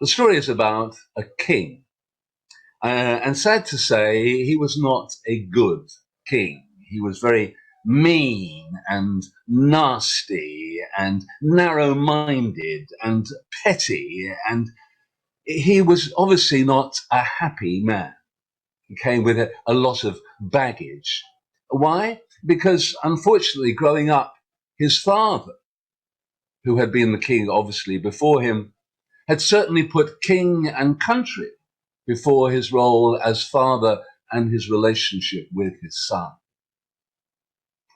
The story is about a king. And sad to say, he was not a good king. He was very mean and nasty and narrow-minded and petty, and he was obviously not a happy man. He came with a lot of baggage. Why? Because unfortunately, growing up, his father, who had been the king obviously before him, had certainly put king and country before his role as father and his relationship with his son.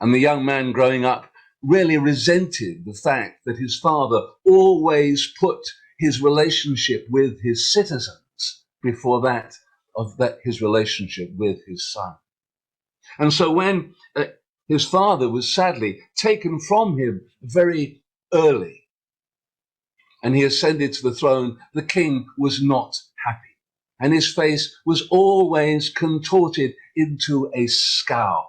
And the young man growing up really resented the fact that his father always put his relationship with his citizens before his relationship with his son. And so when his father was sadly taken from him very early and he ascended to the throne, the king was not happy. And his face was always contorted into a scowl.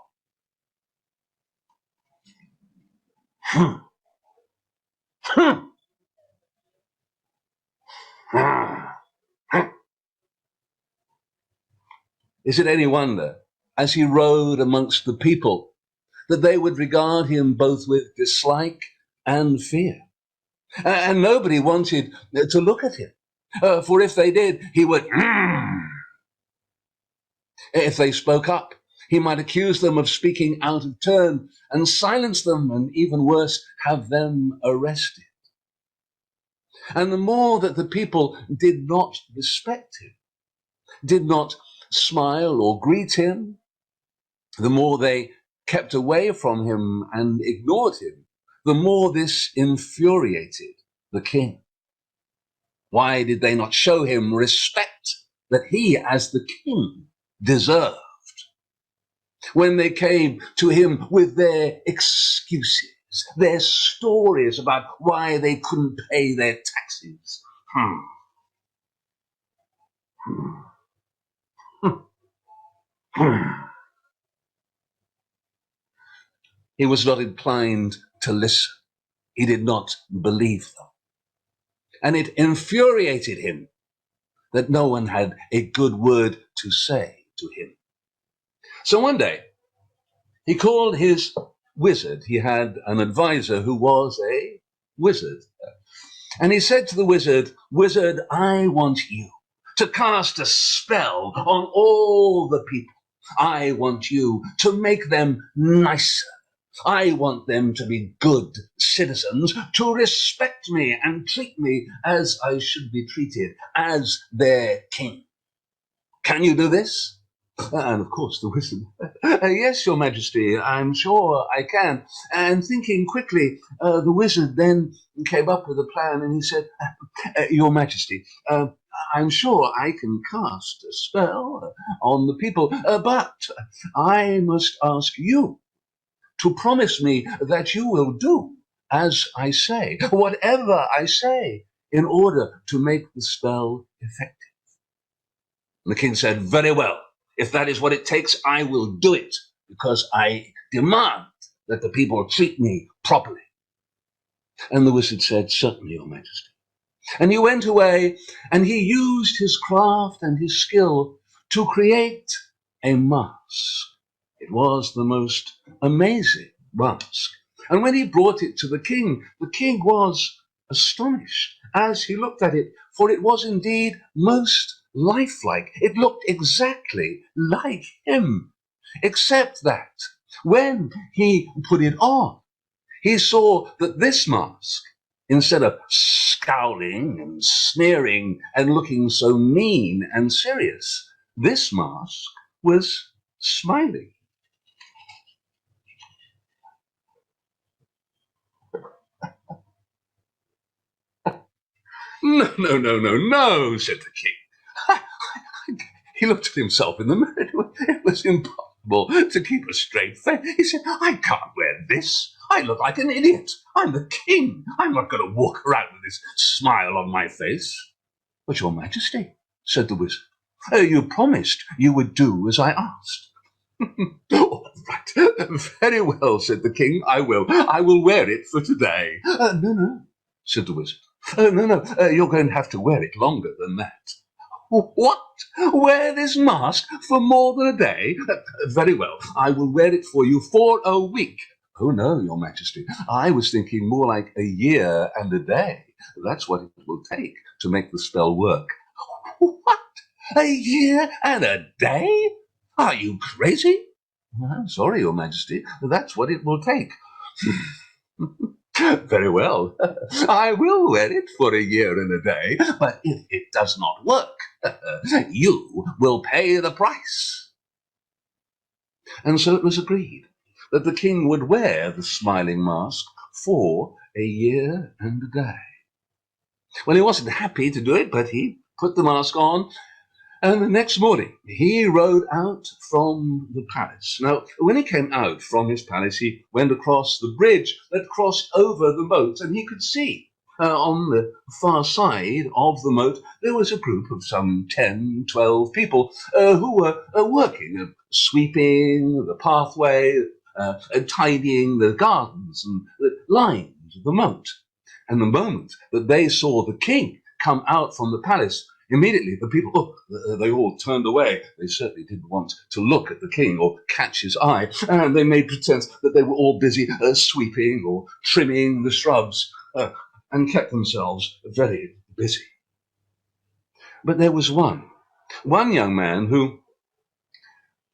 Is it any wonder, as he rode amongst the people, that they would regard him both with dislike and fear? And nobody wanted to look at him, for if they did, he would. If they spoke up, he might accuse them of speaking out of turn and silence them, and even worse, have them arrested. And the more that the people did not respect him, did not smile or greet him, the more they kept away from him and ignored him, the more this infuriated the king. Why did they not show him respect that he, as the king, deserved? When they came to him with their excuses, their stories about why they couldn't pay their taxes. He was not inclined to listen. He did not believe them. And it infuriated him that no one had a good word to say to him. So one day, he called his wizard. He had an advisor who was a wizard. And he said to the wizard, "Wizard, I want you to cast a spell on all the people. I want you to make them nicer. I want them to be good citizens, to respect me and treat me as I should be treated, as their king. Can you do this?" And of course the wizard, "Yes, your majesty, I'm sure I can." And thinking quickly, the wizard then came up with a plan, and he said, "Your majesty, I'm sure I can cast a spell on the people, but I must ask you to promise me that you will do as I say, whatever I say, in order to make the spell effective." And the king said, "Very well. If that is what it takes, I will do it, because I demand that the people treat me properly." And the wizard said, "Certainly, your majesty." And he went away, and he used his craft and his skill to create a mask. It was the most amazing mask. And when he brought it to the king was astonished as he looked at it, for it was indeed most lifelike. It looked exactly like him, except that when he put it on, he saw that this mask, instead of scowling and sneering and looking so mean and serious, this mask was smiling. "No, no, no, no, no," said the king. He looked at himself in the mirror. It was impossible to keep a straight face. He said, "I can't wear this. I look like an idiot. I'm the king. I'm not going to walk around with this smile on my face." "But your majesty," said the wizard, "you promised you would do as I asked." "All right, very well," said the king. I will wear it for today." No, no," said the wizard. No, you're going to have to wear it longer than that. What? Wear this mask for more than a day? Very well, I will wear it for you for a week. Oh no, Your Majesty, I was thinking more like a year and a day. That's what it will take to make the spell work. What? A year and a day? Are you crazy? I'm sorry, Your Majesty, that's what it will take. Very well. I will wear it for a year and a day, but if it does not work, you will pay the price. And so it was agreed that the king would wear the smiling mask for a year and a day. Well, he wasn't happy to do it, but he put the mask on. And the next morning, he rode out from the palace. Now, when he came out from his palace, he went across the bridge that crossed over the moat, and he could see on the far side of the moat, there was a group of some 10, 12 people who were working, sweeping the pathway, and tidying the gardens and the lines of the moat. And the moment that they saw the king come out from the palace, immediately the people, they all turned away. They certainly didn't want to look at the king or catch his eye. And they made pretense that they were all busy sweeping or trimming the shrubs and kept themselves very busy. But there was one young man who,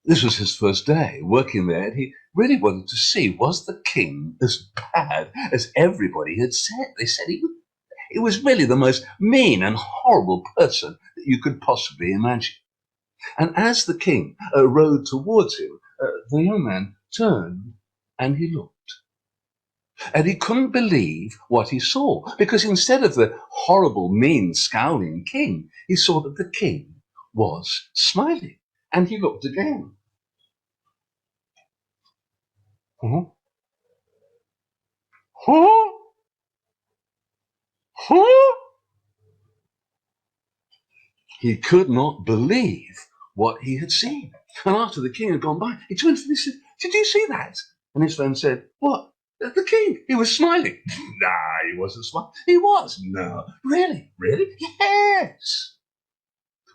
this was his first day working there, and he really wanted to see, was the king as bad as everybody had said? They said he was really the most mean and horrible person that you could possibly imagine. And as the king rode towards him, the young man turned and he looked. And he couldn't believe what he saw, because instead of the horrible, mean, scowling king, he saw that the king was smiling. And he looked again. Huh? Huh? Huh? He could not believe what he had seen. And after the king had gone by, he turned to him and said, "Did you see that?" And his friend said, "What?" "The king. He was smiling." "Nah, he wasn't smiling." "He was." "No." "Really? Really?" "Yes."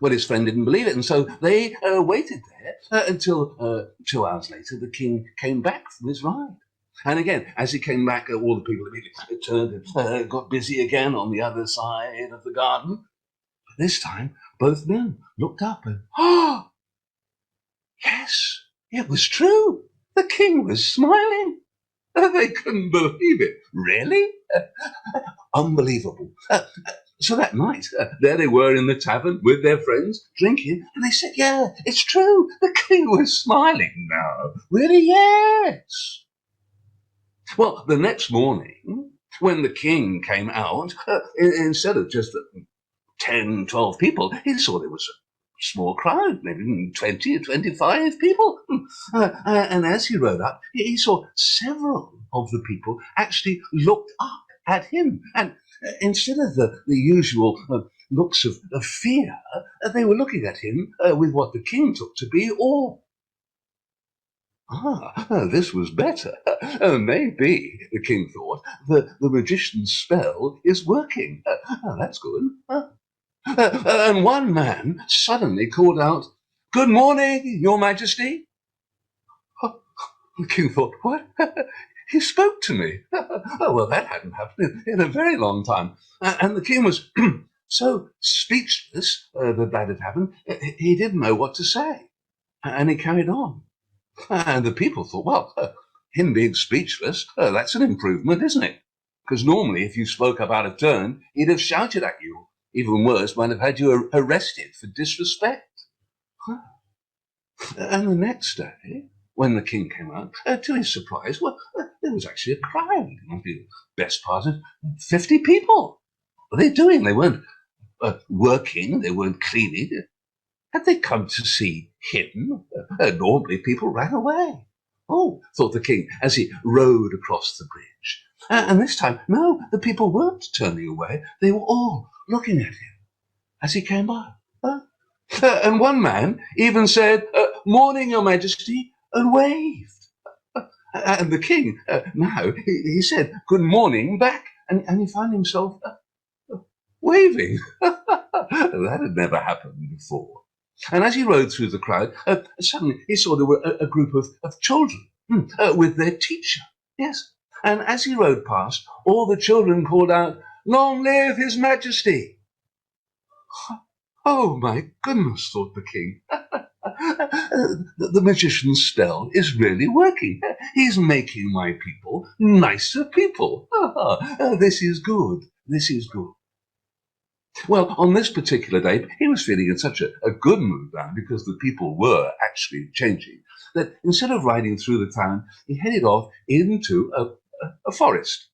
Well, his friend didn't believe it, and so they waited there until 2 hours later the king came back from his ride. And again, as he came back, all the people immediately turned and got busy again on the other side of the garden. This time, both men looked up and, oh, yes, it was true. The king was smiling. They couldn't believe it. Really? Unbelievable. So that night, there they were in the tavern with their friends, drinking, and they said, "Yeah, it's true. The king was smiling." "No, really?" "Yes." Well, the next morning, when the king came out, instead of just 10, 12 people, he saw there was a small crowd, maybe 20 or 25 people. And as he rode up, he saw several of the people actually looked up at him. And instead of the usual looks of fear, they were looking at him with what the king took to be awe. This was better. Maybe, the king thought, the magician's spell is working. That's good. And one man suddenly called out, "Good morning, Your Majesty." The king thought, "What? He spoke to me." Oh, well, that hadn't happened in a very long time. And the king was so speechless that had happened, he didn't know what to say. And he carried on. And the people thought, well, him being speechless, that's an improvement, isn't it? Because normally, if you spoke up out of turn, he'd have shouted at you. Even worse, might have had you arrested for disrespect. And the next day, when the king came out, to his surprise, well, there was actually a crowd, the best part of 50 people. What were they doing? They weren't working, they weren't cleaning. Had they come to see him? Normally people ran away. Oh, thought the king as he rode across the bridge. And this time, no, the people weren't turning away. They were all looking at him as he came by. And one man even said, "Morning, Your Majesty," and waved. And the king, now, he said, "Good morning," back. And he found himself waving. That had never happened before. And as he rode through the crowd, suddenly he saw there were a group of children with their teacher. Yes. And as he rode past, all the children called out, "Long live His Majesty!" Oh, my goodness, thought the king. The magician's spell is really working. He's making my people nicer people. This is good. This is good. Well, on this particular day, he was feeling in such a good mood now because the people were actually changing that instead of riding through the town, he headed off into a forest.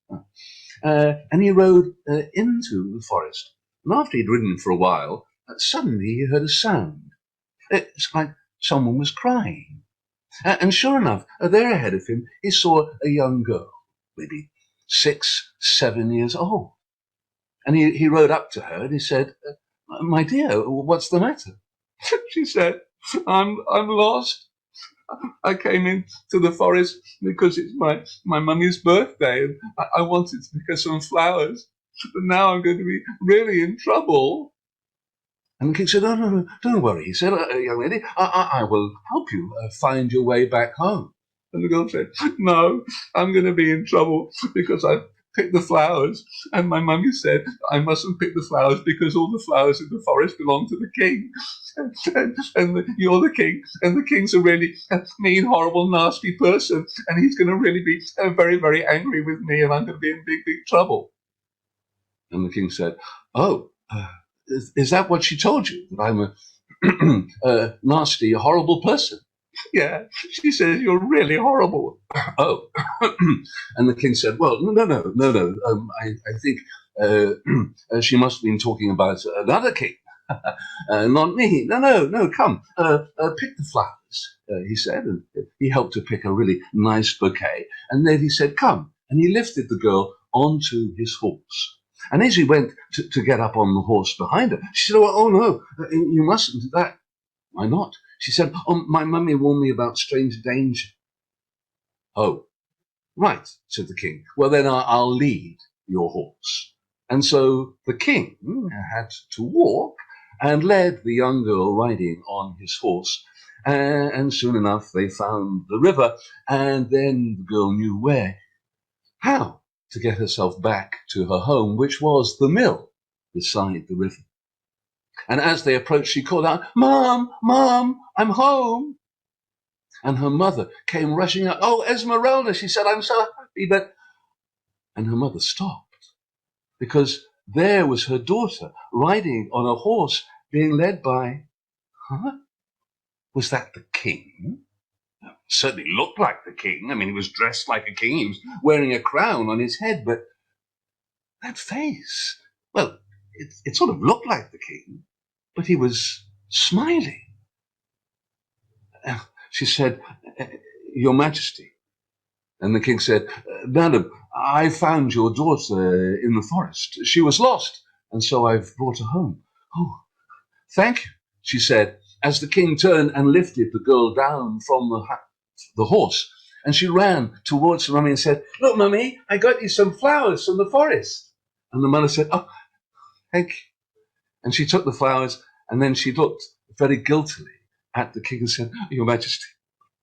And he rode into the forest. And after he'd ridden for a while, suddenly he heard a sound. It's like someone was crying. And sure enough, there ahead of him, he saw a young girl, maybe 6, 7 years old. And he rode up to her and he said, "My dear, what's the matter?" She said, I'm lost. I came into the forest because it's my mummy's birthday and I wanted to pick her some flowers. But now I'm going to be really in trouble. And the king said, "No, don't worry." He said, "Young lady, I will help you find your way back home." And the girl said, "No, I'm going to be in trouble because I picked the flowers. And my mummy said I mustn't pick the flowers because all the flowers in the forest belong to the king. You're the king. And the king's a really mean, horrible, nasty person. And he's going to really be very, very angry with me. And I'm going to be in big, big trouble." And the king said, "Oh, is that what she told you? That I'm a nasty, horrible person?" "Yeah, she says you're really horrible." "Oh." And the king said, "Well, no. I think she must have been talking about another king, not me. No, come, pick the flowers," he said. And he helped her pick a really nice bouquet. And then he said, "Come." And he lifted the girl onto his horse. And as he went to get up on the horse behind her, she said, "Oh, no, you mustn't do that." "Why not?" She said, "Oh, my mummy warned me about strange danger." "Oh, right," said the king. "Well, then I'll lead your horse." And so the king had to walk and led the young girl riding on his horse. And soon enough, they found the river, and then the girl knew how to get herself back to her home, which was the mill beside the river. And as they approached, she called out, "Mom, Mom, I'm home." And her mother came rushing out. "Oh, Esmeralda," she said, "I'm so happy." And her mother stopped because there was her daughter riding on a horse being led by, was that the king? Certainly looked like the king. I mean, he was dressed like a king. He was wearing a crown on his head, but that face, well, it sort of looked like the king, but he was smiling. She said, "Your Majesty." And the king said, "Madam, I found your daughter in the forest. She was lost, and so I've brought her home." "Oh, thank you," she said, as the king turned and lifted the girl down from the horse. And she ran towards her mummy and said, "Look, Mummy, I got you some flowers from the forest." And the mother said, "Oh, thank you." And she took the flowers, and then she looked very guiltily at the king and said, "Your Majesty,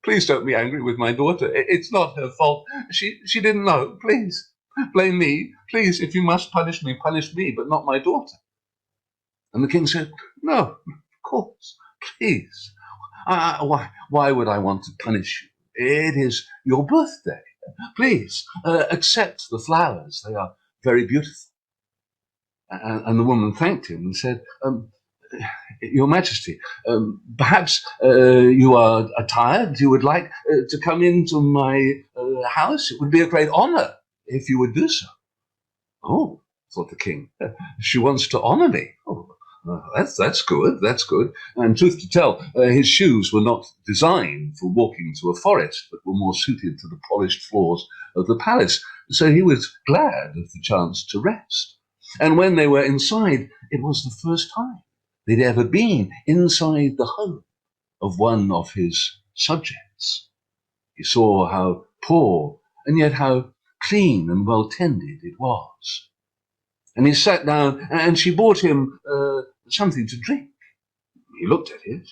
please don't be angry with my daughter. It's not her fault. She didn't know. Please, blame me. Please, if you must punish me, but not my daughter." And the king said, "No, of course. Please. Why would I want to punish you? It is your birthday. Please, accept the flowers. They are very beautiful." And the woman thanked him and said, "Your Majesty, perhaps you are tired. You would like to come into my house. It would be a great honor if you would do so." "Oh," thought the king, "she wants to honor me. Oh, that's good. That's good." And truth to tell, his shoes were not designed for walking to a forest, but were more suited to the polished floors of the palace. So he was glad of the chance to rest. And when they were inside, it was the first time they'd ever been inside the home of one of his subjects. He saw how poor and yet how clean and well tended it was. And he sat down, and she brought him something to drink. He looked at it.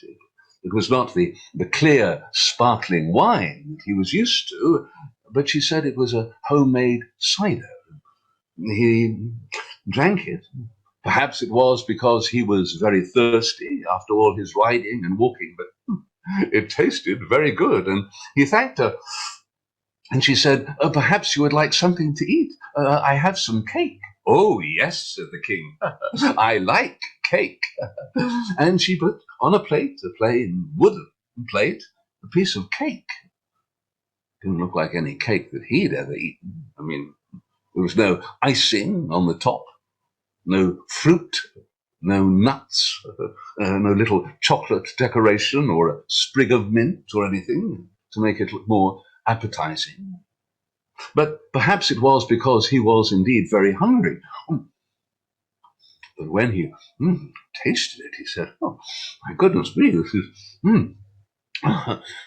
It was not the clear, sparkling wine that he was used to, but she said it was a homemade cider. He drank it. Perhaps it was because he was very thirsty after all his riding and walking, but it tasted very good, and he thanked her. And she said, perhaps you would like something to eat. I have some cake. Oh, yes, said the king. I like cake. And she put on a plate, a plain wooden plate, a piece of cake. Didn't look like any cake that he'd ever eaten. I mean, there was no icing on the top, no fruit, no nuts, no little chocolate decoration or a sprig of mint or anything to make it look more appetizing. But perhaps it was because he was indeed very hungry. But when he tasted it, he said, oh, my goodness me, this is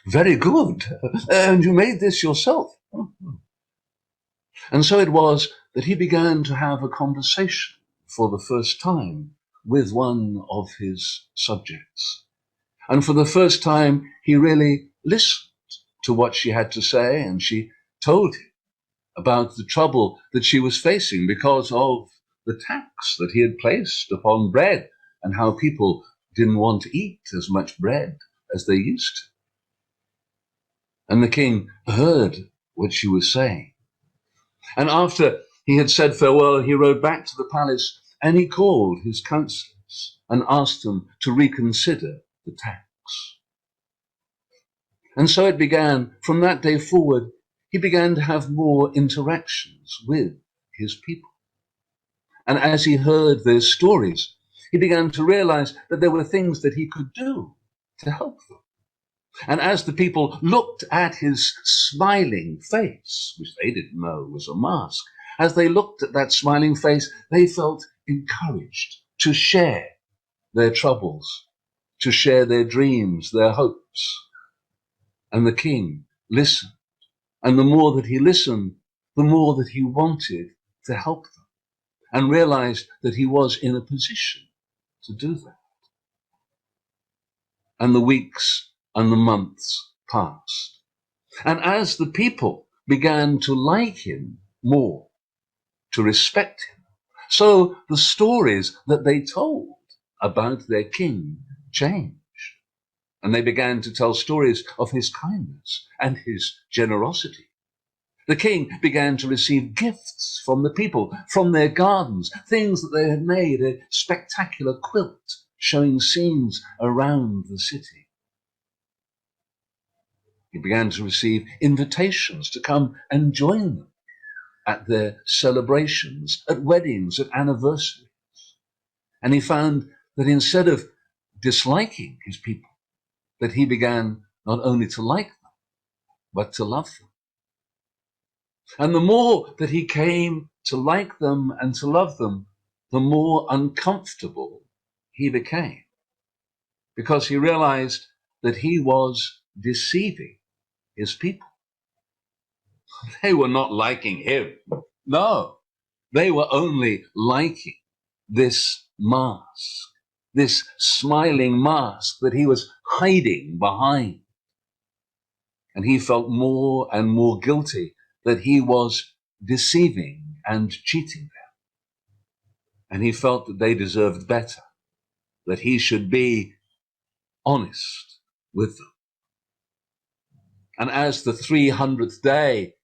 very good. And you made this yourself. And so it was that he began to have a conversation for the first time with one of his subjects. And for the first time, he really listened to what she had to say, and she told him about the trouble that she was facing because of the tax that he had placed upon bread and how people didn't want to eat as much bread as they used to. And the king heard what she was saying. And after he had said farewell, he rode back to the palace and he called his counselors and asked them to reconsider the tax. And so it began. From that day forward, he began to have more interactions with his people. And as he heard their stories, he began to realize that there were things that he could do to help them. And as the people looked at his smiling face, which they didn't know was a mask, as they looked at that smiling face, they felt encouraged to share their troubles, to share their dreams, their hopes. And the king listened. And the more that he listened, the more that he wanted to help them and realized that he was in a position to do that. And the weeks and the months passed. And as the people began to like him more, to respect him, so the stories that they told about their king changed. And they began to tell stories of his kindness and his generosity. The king began to receive gifts from the people, from their gardens, things that they had made, a spectacular quilt showing scenes around the city. He began to receive invitations to come and join them at their celebrations, at weddings, at anniversaries. And he found that instead of disliking his people, that he began not only to like them, but to love them. And the more that he came to like them and to love them, the more uncomfortable he became, because he realized that he was deceiving his people. They were not liking him. No, they were only liking this mask, this smiling mask that he was hiding behind. And he felt more and more guilty that he was deceiving and cheating them. And he felt that they deserved better, that he should be honest with them. And as the 300th day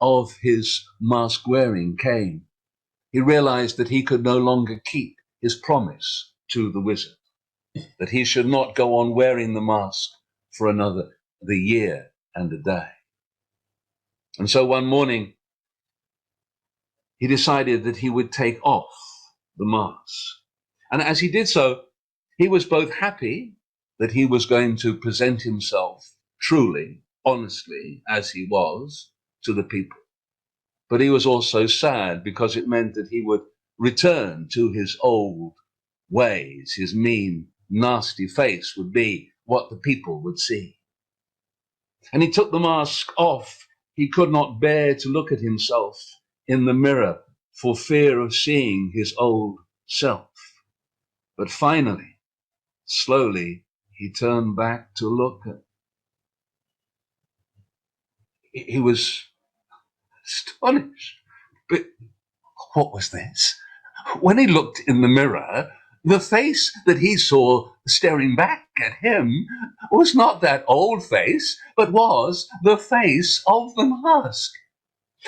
of his mask wearing came, he realized that he could no longer keep his promise to the wizard, that he should not go on wearing the mask for the year and a day. And so one morning, he decided that he would take off the mask. And as he did so, he was both happy that he was going to present himself truly, honestly, as he was to the people. But he was also sad because it meant that he would return to his old ways. His mean, nasty face would be what the people would see. And he took the mask off. He could not bear to look at himself in the mirror for fear of seeing his old self. But finally, slowly, he turned back to look at. He was astonished. But what was this? When he looked in the mirror, the face that he saw staring back at him was not that old face, but was the face of the mask.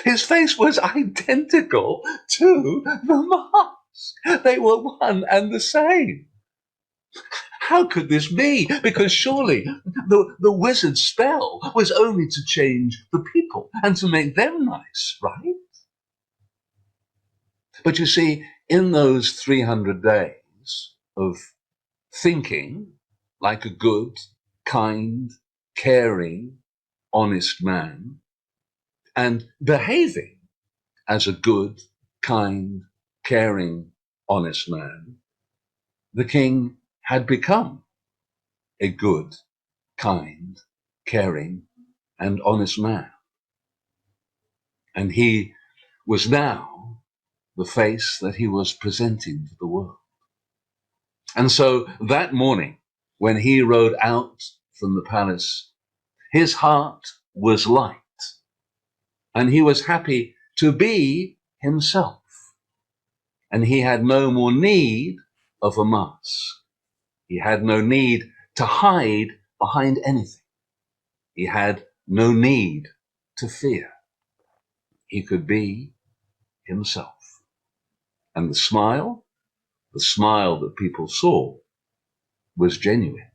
His face was identical to the mask. They were one and the same. How could this be? Because surely the wizard's spell was only to change the people and to make them nice, right? But you see, in those 300 days of thinking like a good, kind, caring, honest man, and behaving as a good, kind, caring, honest man, the king had become a good, kind, caring, and honest man. And he was now the face that he was presenting to the world. And so that morning, when he rode out from the palace, his heart was light, and he was happy to be himself. And he had no more need of a mask. He had no need to hide behind anything. He had no need to fear. He could be himself. And the smile that people saw was genuine.